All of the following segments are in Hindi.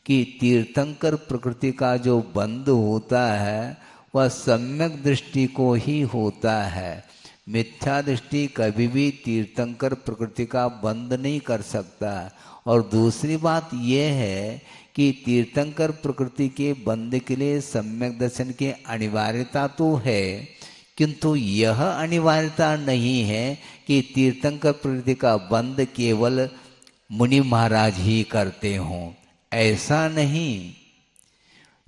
कि तीर्थंकर प्रकृति का जो बंध होता है वह सम्यक दृष्टि को ही होता है। मिथ्या दृष्टि कभी भी तीर्थंकर प्रकृति का बंध नहीं कर सकता। और दूसरी बात यह है कि तीर्थंकर प्रकृति के बंध के लिए सम्यक दर्शन की अनिवार्यता तो है, किंतु यह अनिवार्यता नहीं है कि तीर्थंकर प्रकृति का बंध केवल मुनि महाराज ही करते हों, ऐसा नहीं।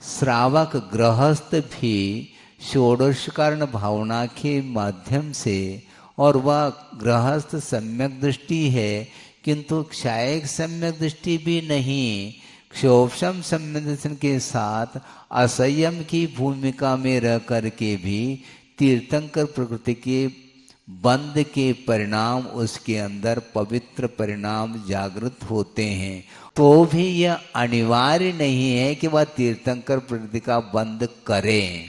श्रावक गृहस्थ भी षोडशकर्ण भावना के माध्यम से, और वह गृहस्थ सम्यक दृष्टि है, किंतु क्षायक सम्यक दृष्टि भी नहीं। क्षोभम सम्यक दर्शन के साथ असंयम की भूमिका में रह करके भी तीर्थंकर प्रकृति के बंध के परिणाम उसके अंदर पवित्र परिणाम जागृत होते हैं। तो भी यह अनिवार्य नहीं है कि वह तीर्थंकर प्रकृति का बंध करें,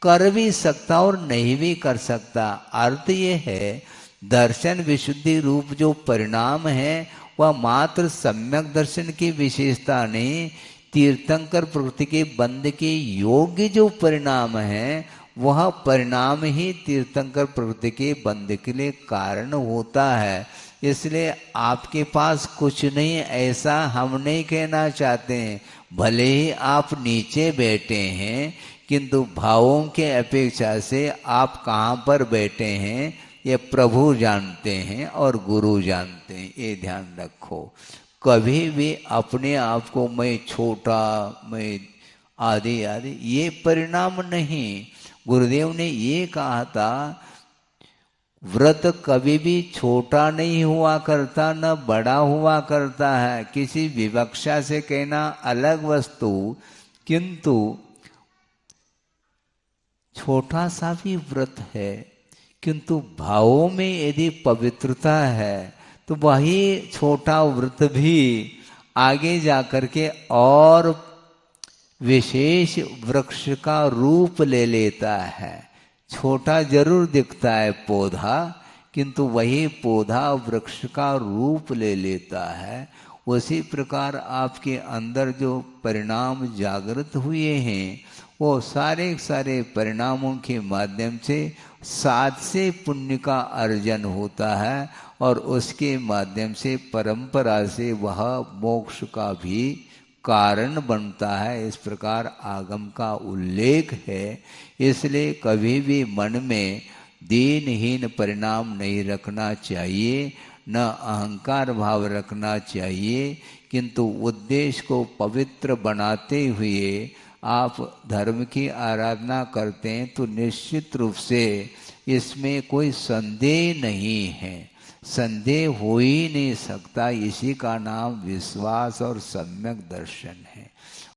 कर भी सकता और नहीं भी कर सकता। अर्थ यह है दर्शन विशुद्धि रूप जो परिणाम है वह मात्र सम्यक दर्शन की विशेषता नहीं, तीर्थंकर प्रकृति के बंध के योग्य जो परिणाम है वह परिणाम ही तीर्थंकर प्रकृति के बंध के लिए कारण होता है। इसलिए आपके पास कुछ नहीं ऐसा हम नहीं कहना चाहते हैं। भले ही आप नीचे बैठे हैं, किंतु भावों के अपेक्षा से आप कहाँ पर बैठे हैं ये प्रभु जानते हैं और गुरु जानते हैं, ये ध्यान रखो। कभी भी अपने आप को मैं छोटा, मैं आदि आदि, ये परिणाम नहीं। गुरुदेव ने ये कहा था व्रत कभी भी छोटा नहीं हुआ करता न बड़ा हुआ करता है। किसी विवक्षा से कहना अलग वस्तु, किंतु छोटा सा भी व्रत है, किंतु भावों में यदि पवित्रता है तो वही छोटा व्रत भी आगे जाकर के और विशेष वृक्ष का रूप ले लेता है। छोटा जरूर दिखता है पौधा, किंतु वही पौधा वृक्ष का रूप ले लेता है। उसी प्रकार आपके अंदर जो परिणाम जागृत हुए हैं वो सारे सारे परिणामों के माध्यम से साध से पुण्य का अर्जन होता है, और उसके माध्यम से परंपरा से वह मोक्ष का भी कारण बनता है। इस प्रकार आगम का उल्लेख है। इसलिए कभी भी मन में दीनहीन परिणाम नहीं रखना चाहिए, न अहंकार भाव रखना चाहिए, किंतु उद्देश्य को पवित्र बनाते हुए आप धर्म की आराधना करते हैं तो निश्चित रूप से इसमें कोई संदेह नहीं है, संदेह हो ही नहीं सकता। इसी का नाम विश्वास और सम्यक दर्शन है।